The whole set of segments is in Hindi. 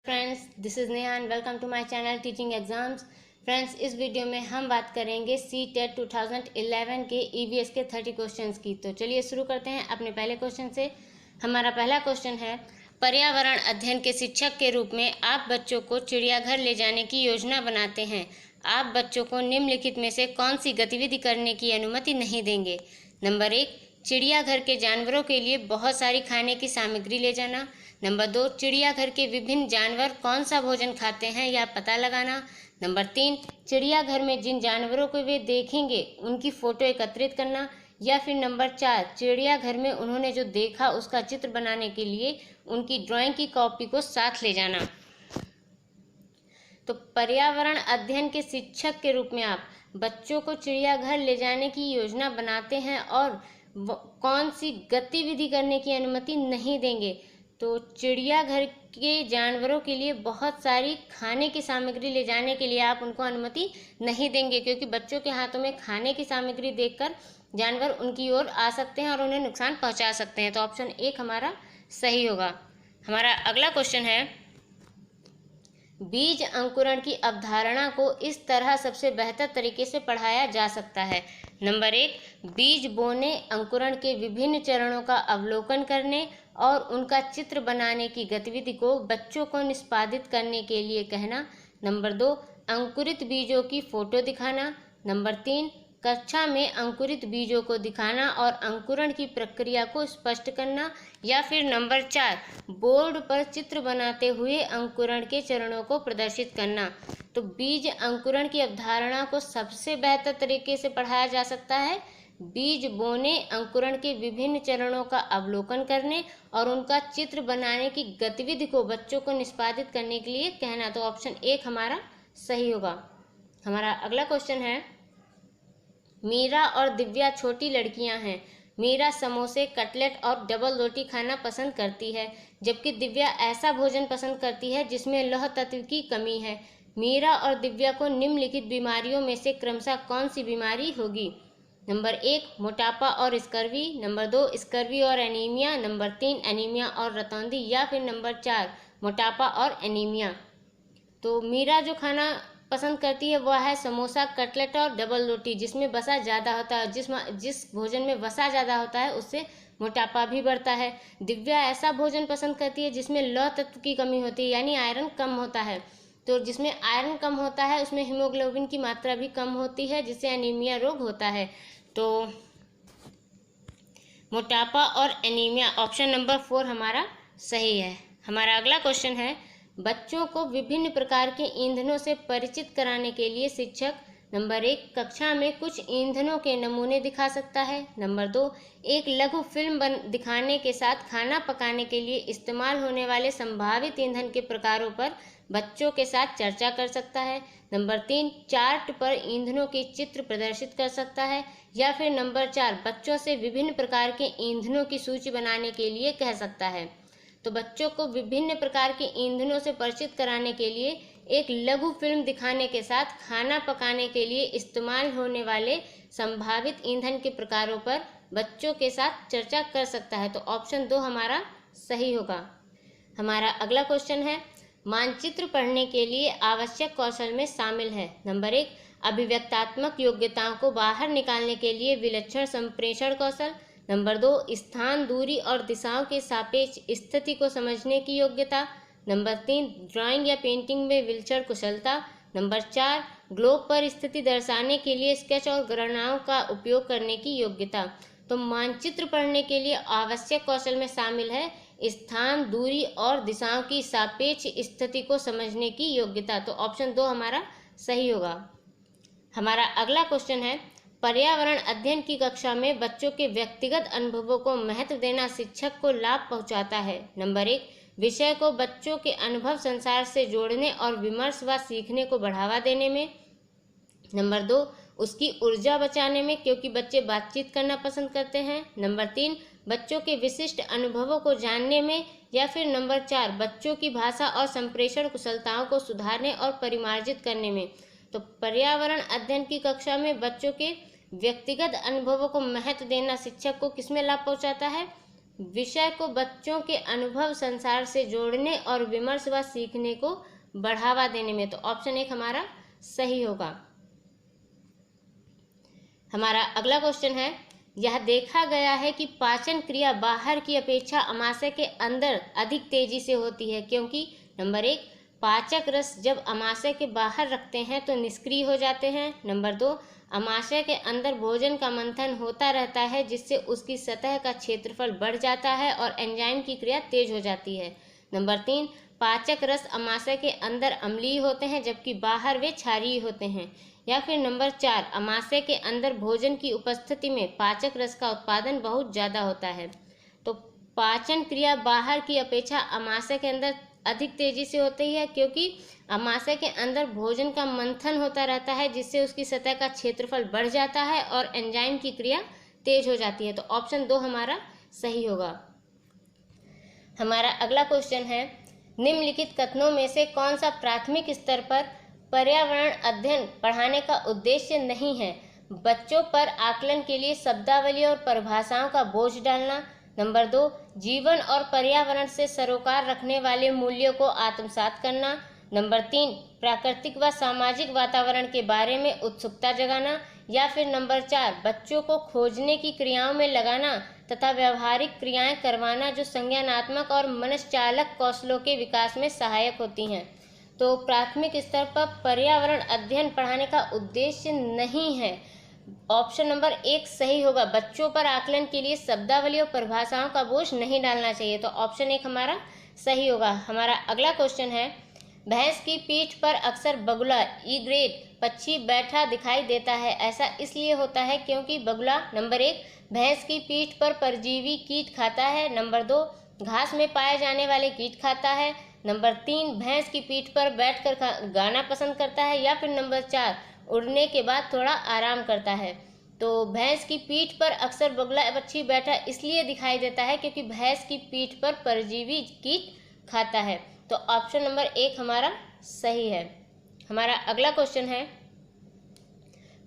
Friends, this is Neha and welcome to my channel teaching exams. Friends, इस वीडियो में हम बात करेंगे सी टेट 2011 के ईवीएस के 30 क्वेश्चंस की। तो चलिए शुरू करते हैं अपने पहले क्वेश्चन से। हमारा पहला क्वेश्चन है, पर्यावरण अध्ययन के शिक्षक के रूप में आप बच्चों को चिड़ियाघर ले जाने की योजना बनाते हैं। आप बच्चों को निम्नलिखित में से कौन सी गतिविधि करने की अनुमति नहीं देंगे? नंबर 1, चिड़ियाघर के जानवरों के लिए बहुत सारी खाने की सामग्री ले जाना। नंबर 2, चिड़ियाघर के विभिन्न जानवर कौन सा भोजन खाते हैं यह पता लगाना। नंबर 3, चिड़ियाघर में जिन जानवरों को वे देखेंगे उनकी फ़ोटो एकत्रित करना। या फिर नंबर 4, चिड़ियाघर में उन्होंने जो देखा उसका चित्र बनाने के लिए उनकी ड्राइंग की कॉपी को साथ ले जाना। तो पर्यावरण अध्ययन के शिक्षक के रूप में आप बच्चों को चिड़ियाघर ले जाने की योजना बनाते हैं और कौन सी गतिविधि करने की अनुमति नहीं देंगे? तो चिड़ियाघर के जानवरों के लिए बहुत सारी खाने की सामग्री ले जाने के लिए आप उनको अनुमति नहीं देंगे, क्योंकि बच्चों के हाथों में खाने की सामग्री देखकर जानवर उनकी ओर आ सकते हैं और उन्हें नुकसान पहुंचा सकते हैं। तो ऑप्शन 1 हमारा सही होगा। हमारा अगला क्वेश्चन है, बीज अंकुरण की अवधारणा को इस तरह सबसे बेहतर तरीके से पढ़ाया जा सकता है। नंबर 1, बीज बोने, अंकुरण के विभिन्न चरणों का अवलोकन करने और उनका चित्र बनाने की गतिविधि को बच्चों को निष्पादित करने के लिए कहना। नंबर 2, अंकुरित बीजों की फोटो दिखाना। नंबर 3, कक्षा में अंकुरित बीजों को दिखाना और अंकुरण की प्रक्रिया को स्पष्ट करना। या फिर नंबर 4, बोर्ड पर चित्र बनाते हुए अंकुरण के चरणों को प्रदर्शित करना। तो बीज अंकुरण की अवधारणा को सबसे बेहतर तरीके से पढ़ाया जा सकता है बीज बोने, अंकुरण के विभिन्न चरणों का अवलोकन करने और उनका चित्र बनाने की गतिविधि को बच्चों को निष्पादित करने के लिए कहना। तो ऑप्शन 1 हमारा सही होगा। हमारा अगला क्वेश्चन है, मीरा और दिव्या छोटी लड़कियां हैं। मीरा समोसे, कटलेट और डबल रोटी खाना पसंद करती है, जबकि दिव्या ऐसा भोजन पसंद करती है जिसमें लौह तत्व की कमी है। मीरा और दिव्या को निम्नलिखित बीमारियों में से क्रमशः कौन सी बीमारी होगी? नंबर 1, मोटापा और स्कर्वी। नंबर 2, स्कर्वी और एनीमिया। नंबर 3, एनीमिया और रतौंधी। या फिर नंबर 4, मोटापा और एनीमिया। तो मीरा जो खाना पसंद करती है वह है समोसा, कटलेट और डबल रोटी, जिसमें वसा ज़्यादा होता है। जिस भोजन में वसा ज़्यादा होता है उससे मोटापा भी बढ़ता है। दिव्या ऐसा भोजन पसंद करती है जिसमें लौह तत्व की कमी होती है, यानी आयरन कम होता है। तो जिसमें आयरन कम होता है उसमें हीमोग्लोबिन की मात्रा भी कम होती है, जिससे एनीमिया रोग होता है। तो मोटापा और एनीमिया, ऑप्शन नंबर 4 हमारा सही है। हमारा अगला क्वेश्चन है, बच्चों को विभिन्न प्रकार के ईंधनों से परिचित कराने के लिए शिक्षक नंबर 1, कक्षा में कुछ ईंधनों के नमूने दिखा सकता है। नंबर 2, एक लघु फिल्म दिखाने के साथ खाना पकाने के लिए इस्तेमाल होने वाले संभावित ईंधन के प्रकारों पर बच्चों के साथ चर्चा कर सकता है। नंबर 3, चार्ट पर ईंधनों के चित्र प्रदर्शित कर सकता है। या फिर नंबर 4, बच्चों से विभिन्न प्रकार के ईंधनों की सूची बनाने के लिए कह सकता है। तो बच्चों को विभिन्न प्रकार के ईंधनों से परिचित कराने के लिए एक लघु फिल्म दिखाने के साथ खाना पकाने के लिए इस्तेमाल होने वाले संभावित ईंधन के प्रकारों पर बच्चों के साथ चर्चा कर सकता है। तो ऑप्शन 2 हमारा सही होगा। हमारा अगला क्वेश्चन है, मानचित्र पढ़ने के लिए आवश्यक कौशल में शामिल है। नंबर 1, अभिव्यक्तात्मक योग्यताओं को बाहर निकालने के लिए विलक्षण संप्रेषण कौशल। नंबर 2, स्थान, दूरी और दिशाओं के सापेक्ष स्थिति को समझने की योग्यता। नंबर 3, ड्राइंग या पेंटिंग में विलक्षण कुशलता। नंबर 4, ग्लोब पर स्थिति दर्शाने के लिए स्केच और गणनाओं का उपयोग करने की योग्यता। तो मानचित्र पढ़ने के लिए आवश्यक कौशल में शामिल है स्थान, दूरी और दिशाओं की सापेक्ष स्थिति को समझने की योग्यता। तो ऑप्शन 2 हमारा सही होगा। हमारा अगला क्वेश्चन है, पर्यावरण अध्ययन की कक्षा में बच्चों के व्यक्तिगत अनुभवों को महत्व देना शिक्षक को लाभ पहुंचाता है। नंबर 1, विषय को बच्चों के अनुभव संसार से जोड़ने और विमर्श व सीखने को बढ़ावा देने में। नंबर 2, उसकी ऊर्जा बचाने में, क्योंकि बच्चे बातचीत करना पसंद करते हैं। नंबर 3, बच्चों के विशिष्ट अनुभवों को जानने में। या फिर नंबर 4, बच्चों की भाषा और संप्रेषण कुशलताओं को सुधारने और परिमार्जित करने में। तो पर्यावरण अध्ययन की कक्षा में बच्चों के व्यक्तिगत अनुभवों को महत्व देना शिक्षक को किसमें लाभ पहुंचाता है? विषय को बच्चों के अनुभव संसार से जोड़ने और विमर्श व सीखने को बढ़ावा देने में। तो ऑप्शन 1 हमारा सही होगा। हमारा अगला क्वेश्चन है, यह देखा गया है कि पाचन क्रिया बाहर की अपेक्षा अमाशय के अंदर अधिक तेजी से होती है क्योंकि नंबर 1, पाचक रस जब अमाशय के बाहर रखते हैं तो निष्क्रिय हो जाते हैं। नंबर 2, अमाशय के अंदर भोजन का मंथन होता रहता है जिससे उसकी सतह का क्षेत्रफल बढ़ जाता है और एंजाइम की क्रिया तेज हो जाती है। नंबर 3, पाचक रस अमाशय के अंदर अम्लीय होते हैं जबकि बाहर वे क्षारीय होते हैं। या फिर नंबर 4, अमाशय के अंदर भोजन की उपस्थिति में पाचक रस का उत्पादन बहुत ज़्यादा होता है। तो पाचन क्रिया बाहर की अपेक्षा अमाशय के अंदर अधिक तेजी से होती है क्योंकि अमाशय के अंदर भोजन का मंथन होता रहता है जिससे उसकी सतह का क्षेत्रफल बढ़ जाता है और एंजाइम की क्रिया तेज हो जाती है। तो ऑप्शन 2 हमारा सही होगा। हमारा अगला क्वेश्चन है, निम्नलिखित कथनों में से कौन सा प्राथमिक स्तर पर पर्यावरण अध्ययन पढ़ाने का उद्देश्य नहीं है? बच्चों पर आकलन के लिए शब्दावली और परिभाषाओं का बोझ डालना। नंबर 2, जीवन और पर्यावरण से सरोकार रखने वाले मूल्यों को आत्मसात करना। नंबर 3, प्राकृतिक व सामाजिक वातावरण के बारे में उत्सुकता जगाना। या फिर नंबर 4, बच्चों को खोजने की क्रियाओं में लगाना तथा व्यवहारिक क्रियाएं करवाना जो संज्ञानात्मक और मनश्चालक कौशलों के विकास में सहायक होती हैं। तो प्राथमिक स्तर पर पर्यावरण अध्ययन पढ़ाने का उद्देश्य नहीं है। ऑप्शन नंबर 1 सही होगा। बच्चों पर आकलन के लिए शब्दावली और परिभाषाओं का बोझ नहीं डालना चाहिए। तो ऑप्शन 1 हमारा सही होगा। हमारा अगला क्वेश्चन है, भैंस की पीठ पर अक्सर बगुला ईग्रेट पक्षी बैठा दिखाई देता है। ऐसा इसलिए होता है क्योंकि बगुला नंबर 1, भैंस की पीठ पर परजीवी कीट खाता है। नंबर 2, घास में पाए जाने वाले कीट खाता है। नंबर 3, भैंस की पीठ पर बैठकर गाना पसंद करता है। या फिर नंबर 4, उड़ने के बाद थोड़ा आराम करता है। तो भैंस की पीठ पर अक्सर बगुला पक्षी बैठा इसलिए दिखाई देता है क्योंकि भैंस की पीठ पर परजीवी कीट खाता है। तो ऑप्शन नंबर 1 हमारा सही है। हमारा अगला क्वेश्चन है,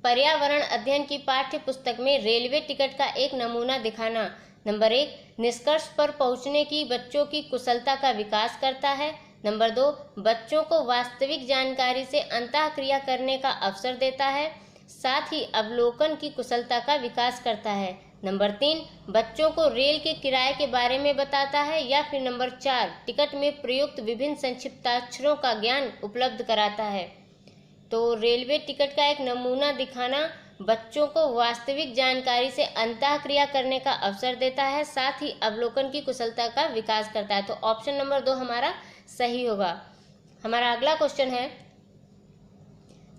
पर्यावरण अध्ययन की पाठ्य पुस्तक में रेलवे टिकट का एक नमूना दिखाना। नंबर 1, निष्कर्ष पर पहुंचने की बच्चों की कुशलता का विकास करता है। नंबर 2, बच्चों को वास्तविक जानकारी से अंतःक्रिया करने का अवसर देता है, साथ ही अवलोकन की कुशलता का विकास करता है। नंबर 3, बच्चों को रेल के किराए के बारे में बताता है। या फिर नंबर 4, टिकट में प्रयुक्त विभिन्न संक्षिप्ताक्षरों का ज्ञान उपलब्ध कराता है। तो रेलवे टिकट का एक नमूना दिखाना बच्चों को वास्तविक जानकारी से अंतःक्रिया करने का अवसर देता है, साथ ही अवलोकन की कुशलता का विकास करता है। तो ऑप्शन नंबर 2 हमारा सही होगा। हमारा अगला क्वेश्चन है,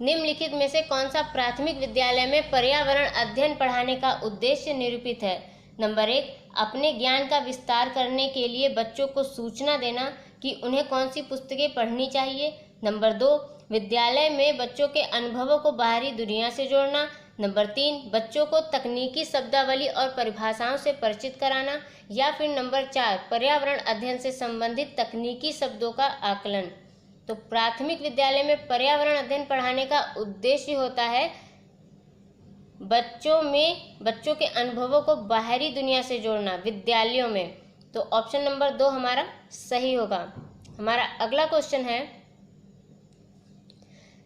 निम्नलिखित में से कौन सा प्राथमिक विद्यालय में पर्यावरण अध्ययन पढ़ाने का उद्देश्य निरूपित है? नंबर 1, अपने ज्ञान का विस्तार करने के लिए बच्चों को सूचना देना कि उन्हें कौन सी पुस्तकें पढ़नी चाहिए। नंबर 2, विद्यालय में बच्चों के अनुभवों को बाहरी दुनिया से जोड़ना। नंबर 3, बच्चों को तकनीकी शब्दावली और परिभाषाओं से परिचित कराना। या फिर नंबर 4, पर्यावरण अध्ययन से संबंधित तकनीकी शब्दों का आकलन। तो प्राथमिक विद्यालय में पर्यावरण अध्ययन पढ़ाने का उद्देश्य होता है बच्चों के अनुभवों को बाहरी दुनिया से जोड़ना विद्यालयों में। तो ऑप्शन नंबर 2 हमारा सही होगा। हमारा अगला क्वेश्चन है,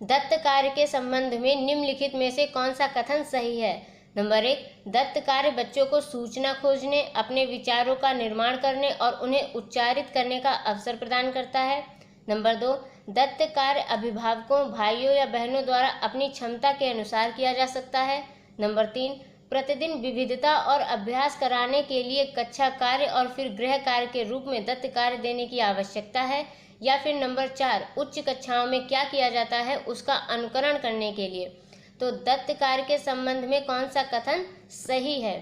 दत्त कार्य के संबंध में निम्नलिखित में से कौन सा कथन सही है? नंबर 1, दत्त कार्य बच्चों को सूचना खोजने, अपने विचारों का निर्माण करने और उन्हें उच्चारित करने का अवसर प्रदान करता है। नंबर 2, दत्त कार्य अभिभावकों, भाइयों या बहनों द्वारा अपनी क्षमता के अनुसार किया जा सकता है। नंबर 3, प्रतिदिन विविधता और अभ्यास कराने के लिए कक्षा कार्य और फिर गृह कार्य के रूप में दत्त कार्य देने की आवश्यकता है। या फिर नंबर 4, उच्च कक्षाओं में क्या किया जाता है उसका अनुकरण करने के लिए। तो दत्त कार्य के संबंध में कौन सा कथन सही है?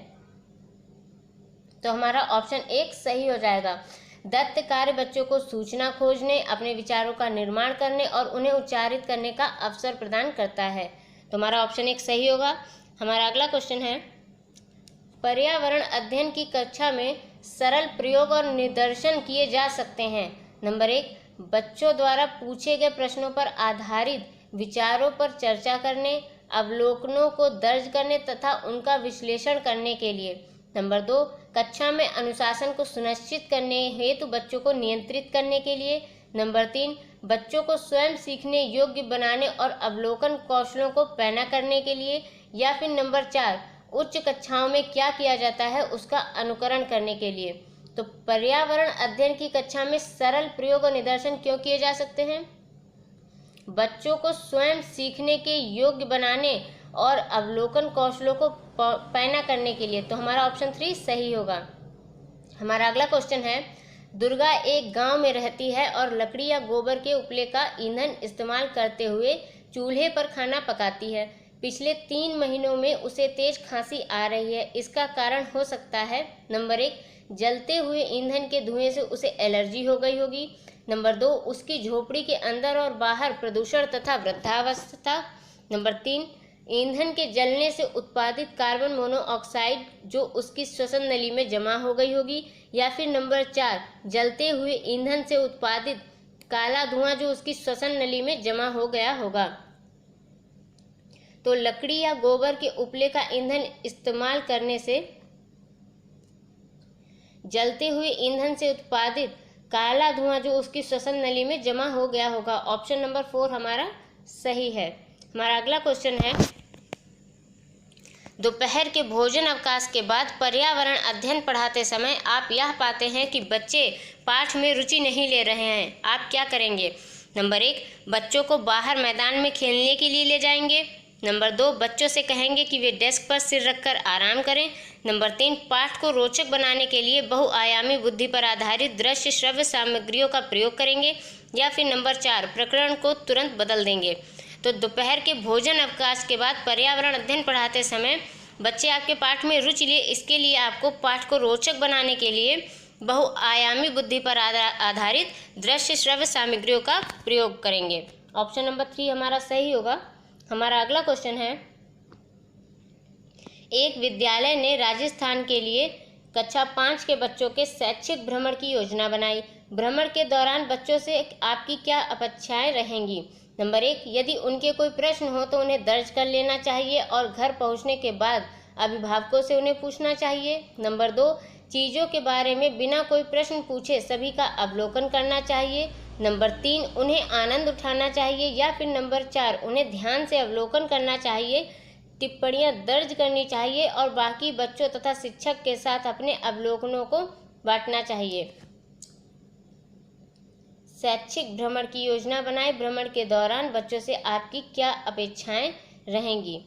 तो हमारा ऑप्शन 1 सही हो जाएगा। दत्त कार्य बच्चों को सूचना खोजने, अपने विचारों का निर्माण करने और उन्हें उच्चारित करने का अवसर प्रदान करता है। तो हमारा ऑप्शन 1 सही होगा। हमारा अगला क्वेश्चन है, पर्यावरण अध्ययन की कक्षा में सरल प्रयोग और निदर्शन किए जा सकते हैं। नंबर 1, बच्चों द्वारा पूछे गए प्रश्नों पर आधारित विचारों पर चर्चा करने, अवलोकनों को दर्ज करने तथा उनका विश्लेषण करने के लिए। नंबर 2, कक्षा में अनुशासन को सुनिश्चित करने हेतु बच्चों को नियंत्रित करने के लिए। नंबर 3, बच्चों को स्वयं सीखने योग्य बनाने और अवलोकन कौशलों को पैना करने के लिए। या फिर नंबर 4, उच्च कक्षाओं में क्या किया जाता है उसका अनुकरण करने के लिए। तो पर्यावरण अध्ययन की कक्षा में सरल प्रयोग और निदर्शन क्यों किए जा सकते हैं? बच्चों को स्वयं सीखने के योग्य बनाने और अवलोकन कौशलों को पैना करने के लिए। तो हमारा ऑप्शन 3 सही होगा। हमारा अगला क्वेश्चन है, दुर्गा एक गांव में रहती है और लकड़ी या गोबर के उपले का ईंधन इस्तेमाल करते हुए चूल्हे पर खाना पकाती है। पिछले 3 महीनों में उसे तेज खांसी आ रही है। इसका कारण हो सकता है नंबर 1, जलते हुए ईंधन के धुएं से उसे एलर्जी हो गई होगी। नंबर 2, उसकी झोपड़ी के अंदर और बाहर प्रदूषण तथा वृद्धावस्था। नंबर 3, ईंधन के जलने से उत्पादित कार्बन मोनोऑक्साइड जो उसकी श्वसन नली में जमा हो गई होगी। या फिर नंबर 4, जलते हुए ईंधन से उत्पादित काला धुआं जो उसकी श्वसन नली में जमा हो गया होगा। तो लकड़ी या गोबर के उपले का ईंधन इस्तेमाल करने से जलते हुए ईंधन से उत्पादित काला धुआं जो उसकी श्वसन नली में जमा हो गया होगा। ऑप्शन नंबर 4 हमारा सही है। हमारा अगला क्वेश्चन है, दोपहर के भोजन अवकाश के बाद पर्यावरण अध्ययन पढ़ाते समय आप यह पाते हैं कि बच्चे पाठ में रुचि नहीं ले रहे हैं। आप क्या करेंगे? नंबर 1, बच्चों को बाहर मैदान में खेलने के लिए ले जाएंगे। नंबर 2, बच्चों से कहेंगे कि वे डेस्क पर सिर रखकर आराम करें। नंबर 3, पाठ को रोचक बनाने के लिए बहुआयामी बुद्धि पर आधारित दृश्य श्रव्य सामग्रियों का प्रयोग करेंगे। या फिर नंबर 4, प्रकरण को तुरंत बदल देंगे। तो दोपहर के भोजन अवकाश के बाद पर्यावरण अध्ययन पढ़ाते समय बच्चे आपके पाठ में रुचि ले, इसके लिए आपको पाठ को रोचक बनाने के लिए बहुआयामी बुद्धि पर आधारित दृश्य श्रव्य सामग्रियों का प्रयोग करेंगे। ऑप्शन नंबर 3 हमारा सही होगा। हमारा अगला क्वेश्चन है, एक विद्यालय ने राजस्थान के लिए कक्षा 5 के बच्चों के शैक्षिक भ्रमण की योजना बनाई। भ्रमण के दौरान बच्चों से आपकी क्या अपेक्षाएं रहेंगी? नंबर 1, यदि उनके कोई प्रश्न हो तो उन्हें दर्ज कर लेना चाहिए और घर पहुंचने के बाद अभिभावकों से उन्हें पूछना चाहिए। नंबर 2, चीज़ों के बारे में बिना कोई प्रश्न पूछे सभी का अवलोकन करना चाहिए। नंबर 3, उन्हें आनंद उठाना चाहिए। या फिर नंबर 4, उन्हें ध्यान से अवलोकन करना चाहिए, टिप्पणियां दर्ज करनी चाहिए और बाकी बच्चों तथा शिक्षक के साथ अपने अवलोकनों को बांटना चाहिए। शैक्षिक भ्रमण की योजना बनाएं। भ्रमण के दौरान बच्चों से आपकी क्या अपेक्षाएं रहेंगी?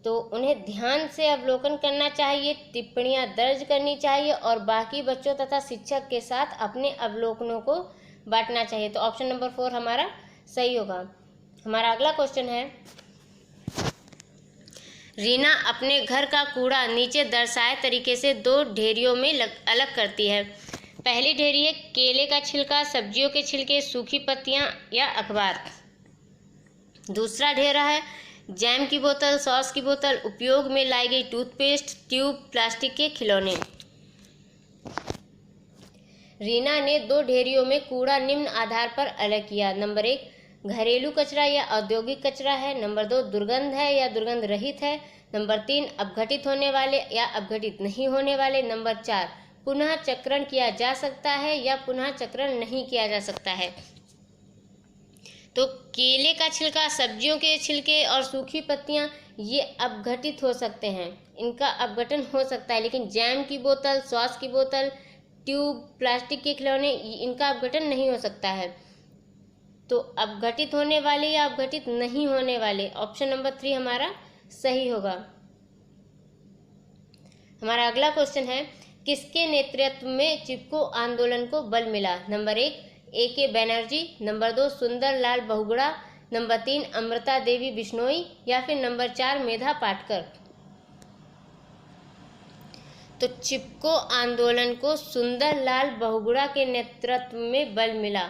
तो उन्हें ध्यान से अवलोकन करना चाहिए, टिप्पणियां दर्ज करनी चाहिए और बाकी बच्चों तथा शिक्षक के साथ अपने अवलोकनों को बांटना चाहिए। तो ऑप्शन नंबर 4 हमारा सही होगा। हमारा अगला क्वेश्चन है, रीना अपने घर का कूड़ा नीचे दर्शाए तरीके से 2 ढेरियों में अलग करती है। पहली ढेरी है केले का छिलका, सब्जियों के छिलके, सूखी पत्तियां या अखबार। दूसरा ढेरा है जैम की बोतल, सॉस की बोतल, उपयोग में लाई गई टूथपेस्ट, ट्यूब, प्लास्टिक के खिलौने। रीना ने 2 ढेरियों में कूड़ा निम्न आधार पर अलग किया। नंबर 1, घरेलू कचरा या औद्योगिक कचरा है। नंबर 2, दुर्गंध है या दुर्गंध रहित है। नंबर 3, अपघटित होने वाले या अपघटित नहीं होने वाले। नंबर 4, पुनः चक्रण किया जा सकता है या पुनः चक्रण नहीं किया जा सकता है। तो केले का छिलका, सब्जियों के छिलके और सूखी पत्तियां ये अपघटित हो सकते हैं, इनका अपघटन हो सकता है। लेकिन जैम की बोतल, सॉस की बोतल, ट्यूब, प्लास्टिक के खिलौने, इनका अपघटन नहीं हो सकता है। तो अपघटित होने वाले या अपघटित नहीं होने वाले, ऑप्शन नंबर 3 हमारा सही होगा। हमारा अगला क्वेश्चन है, किसके नेतृत्व में चिपको आंदोलन को बल मिला? Number 1, A.K. बैनर्जी। नंबर 2, सुंदर लाल बहुगुणा। नंबर 3, अमृता देवी बिश्नोई। या फिर नंबर 4, मेधा पाटकर। तो चिपको आंदोलन को सुंदर लाल बहुगुणा के नेतृत्व में बल मिला।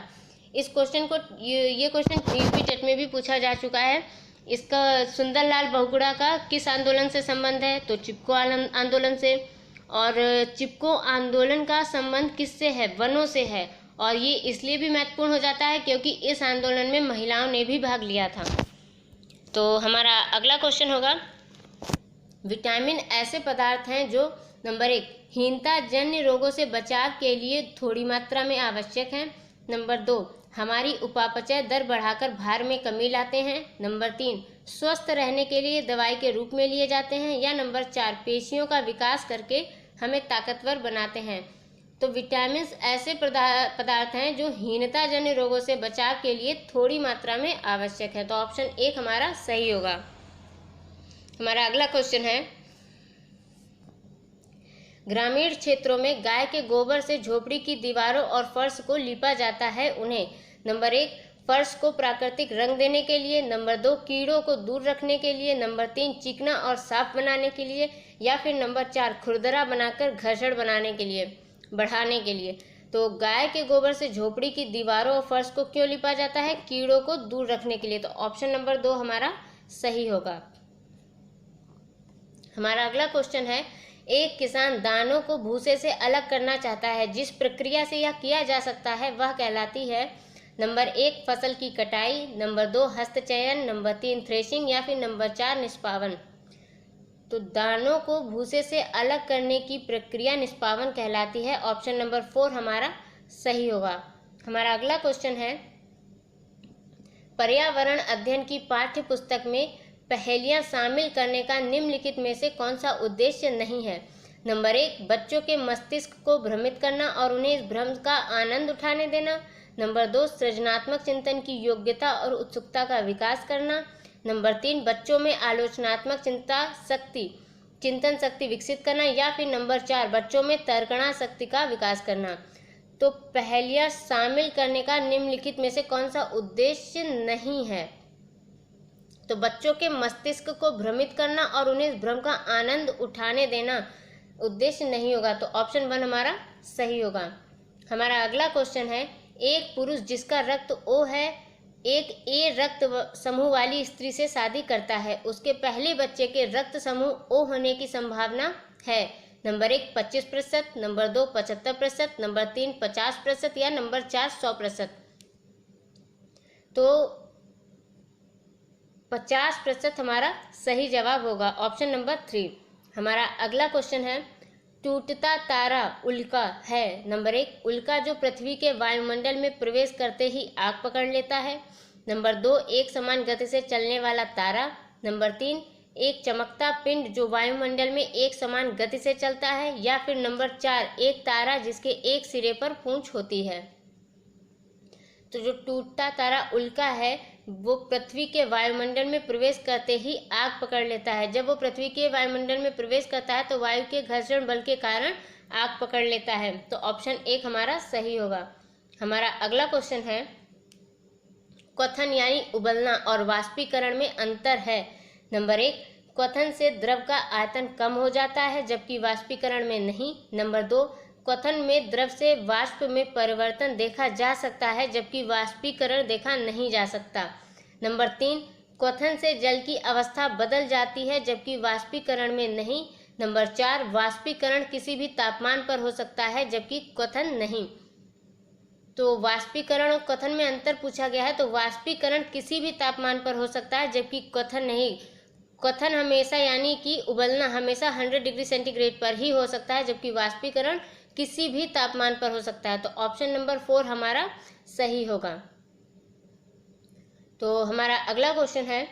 इस क्वेश्चन को ये क्वेश्चन यूपी टेट में भी पूछा जा चुका है। इसका सुंदर लाल बहुगुणा का किस आंदोलन से संबंध है? तो चिपको आंदोलन से। और चिपको आंदोलन का संबंध किससे है? वनों से है। और ये इसलिए भी महत्वपूर्ण हो जाता है क्योंकि इस आंदोलन में महिलाओं ने भी भाग लिया था। तो हमारा अगला क्वेश्चन होगा, विटामिन ऐसे पदार्थ हैं जो नंबर 1 हीनता जन्य रोगों से बचाव के लिए थोड़ी मात्रा में आवश्यक है। नंबर 2 हमारी उपापचय दर बढ़ाकर भार में कमी लाते हैं। नंबर 3 स्वस्थ रहने के लिए दवाई के रूप में लिए जाते हैं। या नंबर 4 पेशियों का विकास करके हमें ताकतवर बनाते हैं। तो विटामिन ऐसे पदार्थ हैं जो हीनता जन्य रोगों से बचाव के लिए थोड़ी मात्रा में आवश्यक है। तो ऑप्शन 1 हमारा सही होगा। हमारा अगला क्वेश्चन है, ग्रामीण क्षेत्रों में गाय के गोबर से झोपड़ी की दीवारों और फर्श को लीपा जाता है। उन्हें नंबर 1 फर्श को प्राकृतिक रंग देने के लिए। नंबर 2 कीड़ों को दूर रखने के लिए। नंबर 3 चिकना और साफ बनाने के लिए। या फिर नंबर 4 खुरदरा बनाकर घर्षण बढ़ाने के लिए। तो गाय के गोबर से झोपड़ी की दीवारों और फर्श को क्यों लिपा जाता है? कीड़ों को दूर रखने के लिए। तो ऑप्शन नंबर 2 हमारा सही होगा। हमारा अगला क्वेश्चन है, एक किसान दानों को भूसे से अलग करना चाहता है। जिस प्रक्रिया से यह किया जा सकता है वह कहलाती है। नंबर 1 फसल की कटाई। नंबर 2 हस्तचयन। Number 3 threshing. या फिर नंबर 4 निष्पावन। तो दानों को भूसे से अलग करने की प्रक्रिया निष्पावन कहलाती है। ऑप्शन नंबर 4 हमारा सही होगा। हमारा अगला क्वेश्चन है, पर्यावरण अध्ययन की पाठ्य पुस्तक में पहेलियां शामिल करने का निम्नलिखित में से कौन सा उद्देश्य नहीं है? नंबर 1 बच्चों के मस्तिष्क को भ्रमित करना और उन्हें इस भ्रम का आनंद उठाने देना। नंबर 2 सृजनात्मक चिंतन की योग्यता और उत्सुकता का विकास करना। नंबर 3 बच्चों में आलोचनात्मक चिंतन शक्ति विकसित करना। या फिर नंबर 4 बच्चों में तर्कणा शक्ति का विकास करना। तो पहेलियां शामिल करने का निम्नलिखित में से कौन सा उद्देश्य नहीं है? तो बच्चों के मस्तिष्क को भ्रमित करना और उन्हें इस भ्रम का आनंद उठाने देना उद्देश्य नहीं होगा। तो ऑप्शन 1 हमारा सही होगा। हमारा अगला क्वेश्चन है, एक पुरुष जिसका रक्त O है एक ए रक्त समूह वाली स्त्री से शादी करता है। उसके पहले बच्चे के रक्त समूह O होने की संभावना है। नंबर 1 25%। नंबर 2 75%। नंबर 3 50%। या नंबर 4 100%। तो 50% हमारा सही जवाब होगा। Option number 3। हमारा अगला क्वेश्चन है, टूटता तारा उल्का है। नंबर 1 उल्का जो पृथ्वी के वायुमंडल में प्रवेश करते ही आग पकड़ लेता है। नंबर 2 एक समान गति से चलने वाला तारा। नंबर 3 एक चमकता पिंड जो वायुमंडल में एक समान गति से चलता है। या फिर नंबर 4 एक तारा जिसके एक सिरे पर पूंछ होती है। तो जो टूटता तारा उल्का है वो पृथ्वी के वायुमंडल में प्रवेश करते ही आग पकड़ लेता है। जब वो पृथ्वी के वायुमंडल में प्रवेश करता है तो वायु के घर्षण बल के कारण आग पकड़ लेता है। तो ऑप्शन 1 हमारा सही होगा। हमारा अगला क्वेश्चन है, क्वथन यानी उबलना और वाष्पीकरण में अंतर है। नंबर 1 क्वथन से द्रव का आयतन कम हो जाता है जबकि वाष्पीकरण में नहीं। नंबर 2 क्वथन में द्रव से वाष्प में परिवर्तन देखा जा सकता है जबकि वाष्पीकरण देखा नहीं जा सकता। नंबर 3 क्वथन से जल की अवस्था बदल जाती है जबकि वाष्पीकरण में नहीं। नंबर 4 वाष्पीकरण किसी भी तापमान पर हो सकता है जबकि क्वथन नहीं। तो वाष्पीकरण और क्वथन में अंतर पूछा गया है। तो वाष्पीकरण किसी भी तापमान पर हो सकता है जबकि क्वथन नहीं। क्वथन हमेशा यानी कि उबलना हमेशा 100 डिग्री सेंटीग्रेड पर ही हो सकता है जबकि वाष्पीकरण किसी भी तापमान पर हो सकता है। तो ऑप्शन नंबर 4 हमारा सही होगा। तो हमारा अगला क्वेश्चन है,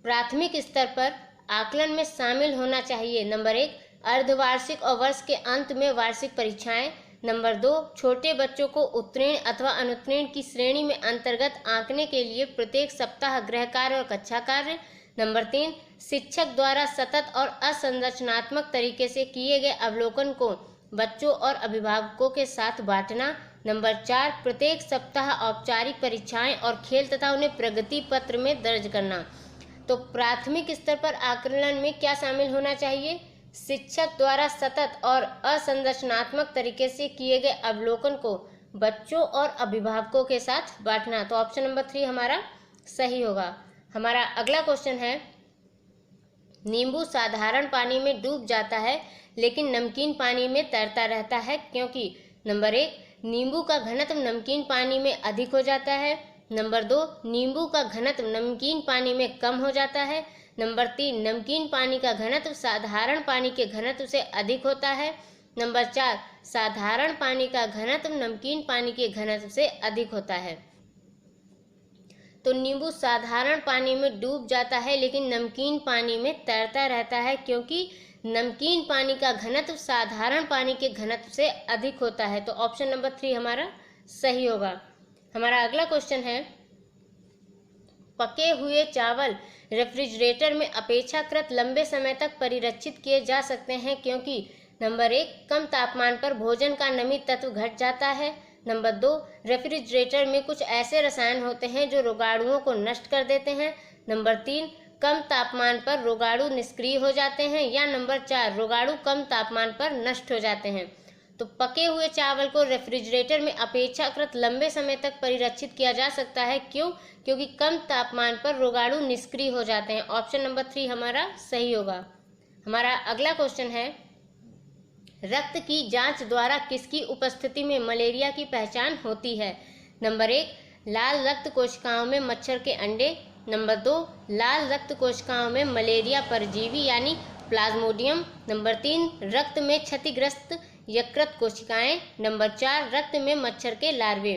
प्राथमिक स्तर पर आकलन में शामिल होना चाहिए। नंबर 1 अर्धवार्षिक और वर्ष के अंत में वार्षिक परीक्षाएं। नंबर 2 छोटे बच्चों को उत्तीर्ण अथवा अनुत्तीर्ण की श्रेणी में अंतर्गत आंकने के लिए प्रत्येक सप्ताह गृह कार्य और कक्षा कार्य। नंबर 3 शिक्षक द्वारा सतत और असंरचनात्मक तरीके से किए गए अवलोकन को बच्चों और अभिभावकों के साथ बांटना। नंबर 4 प्रत्येक सप्ताह औपचारिक परीक्षाएं और खेल तथा उन्हें प्रगति पत्र में दर्ज करना। तो प्राथमिक स्तर पर आकलन में क्या शामिल होना चाहिए? शिक्षक द्वारा सतत और असंरचनात्मक तरीके से किए गए अवलोकन को बच्चों और अभिभावकों के साथ बांटना। तो ऑप्शन नंबर 3 हमारा सही होगा। हमारा अगला क्वेश्चन है, नींबू साधारण पानी में डूब जाता है लेकिन नमकीन पानी में तैरता रहता है क्योंकि? नंबर 1 नींबू का घनत्व नमकीन पानी में अधिक हो जाता है। नंबर 2 नींबू का घनत्व नमकीन पानी में कम हो जाता है। नंबर 3, नमकीन पानी का घनत्व साधारण पानी के घनत्व से अधिक होता है। नंबर 4, साधारण पानी का घनत्व नमकीन पानी के घनत्व से अधिक होता है। तो नींबू साधारण पानी में डूब जाता है लेकिन नमकीन पानी में तैरता रहता है, क्योंकि नमकीन पानी का घनत्व साधारण पानी के घनत्व से अधिक होता है। तो ऑप्शन नंबर 3 हमारा सही होगा। हमारा अगला क्वेश्चन है, पके हुए चावल रेफ्रिजरेटर में अपेक्षाकृत लंबे समय तक परिरक्षित किए जा सकते हैं, क्योंकि नंबर 1, कम तापमान पर भोजन का नमी तत्व घट जाता है। नंबर 2, रेफ्रिजरेटर में कुछ ऐसे रसायन होते हैं जो रोगाणुओं को नष्ट कर देते हैं। नंबर 3, कम तापमान पर रोगाणु निष्क्रिय हो जाते हैं। या नंबर 4, रोगाणु कम तापमान पर नष्ट हो जाते हैं। तो पके हुए चावल को रेफ्रिजरेटर में अपेक्षाकृत लंबे समय तक परिरक्षित किया जा सकता है। क्यों? क्योंकि कम तापमान पर रोगाणु निष्क्रिय हो जाते हैं। ऑप्शन नंबर 3 हमारा सही होगा। हमारा अगला क्वेश्चन है, रक्त की जांच द्वारा किसकी उपस्थिति में मलेरिया की पहचान होती है? नंबर 1, लाल रक्त कोशिकाओं में मच्छर के अंडे। नंबर 2, लाल रक्त कोशिकाओं में मलेरिया परजीवी यानी प्लाज्मोडियम। नंबर 3, रक्त में क्षतिग्रस्त यकृत कोशिकाएं। नंबर 4, रक्त में मच्छर के लार्वे।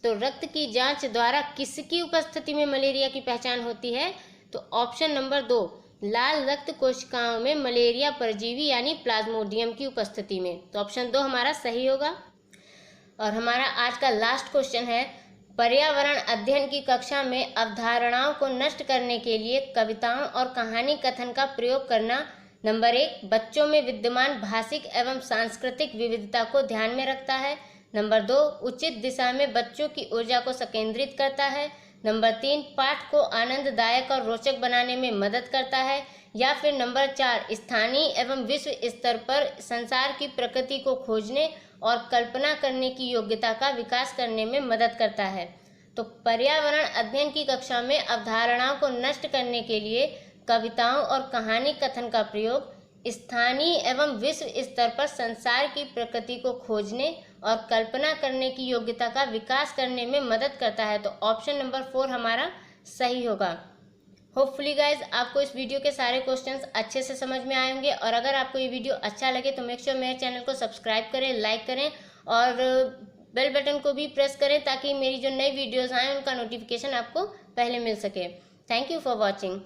तो रक्त की जांच द्वारा किसकी उपस्थिति में मलेरिया की पहचान होती है? तो ऑप्शन नंबर 2, लाल रक्त कोशिकाओं में मलेरिया परजीवी यानी प्लाज्मोडियम की उपस्थिति में। तो ऑप्शन 2 हमारा सही होगा। और हमारा आज का लास्ट क्वेश्चन है, पर्यावरण अध्ययन की कक्षा में अवधारणाओं को नष्ट करने के लिए कविताओं और कहानी कथन का प्रयोग करना नंबर 1, बच्चों में विद्यमान भाषिक एवं सांस्कृतिक विविधता को ध्यान में रखता है। नंबर 2, उचित दिशा में बच्चों की ऊर्जा को संकेंद्रित करता है। नंबर 3, पाठ को आनंददायक और रोचक बनाने में मदद करता है। या फिर नंबर 4, स्थानीय एवं विश्व स्तर पर संसार की प्रकृति को खोजने और कल्पना करने की योग्यता का विकास करने में मदद करता है। तो पर्यावरण अध्ययन की कक्षा में अवधारणाओं को नष्ट करने के लिए कविताओं और कहानी कथन का प्रयोग स्थानीय एवं विश्व स्तर पर संसार की प्रकृति को खोजने और कल्पना करने की योग्यता का विकास करने में मदद करता है। तो ऑप्शन नंबर 4 हमारा सही होगा। होपफुली गाइज आपको इस वीडियो के सारे क्वेश्चंस अच्छे से समझ में आए होंगे। और अगर आपको ये वीडियो अच्छा लगे तो मेक श्योर मेरे चैनल को सब्सक्राइब करें, लाइक करें और बेल बटन को भी प्रेस करें, ताकि मेरी जो नई वीडियोज़ आएँ उनका नोटिफिकेशन आपको पहले मिल सके। Thank you for watching.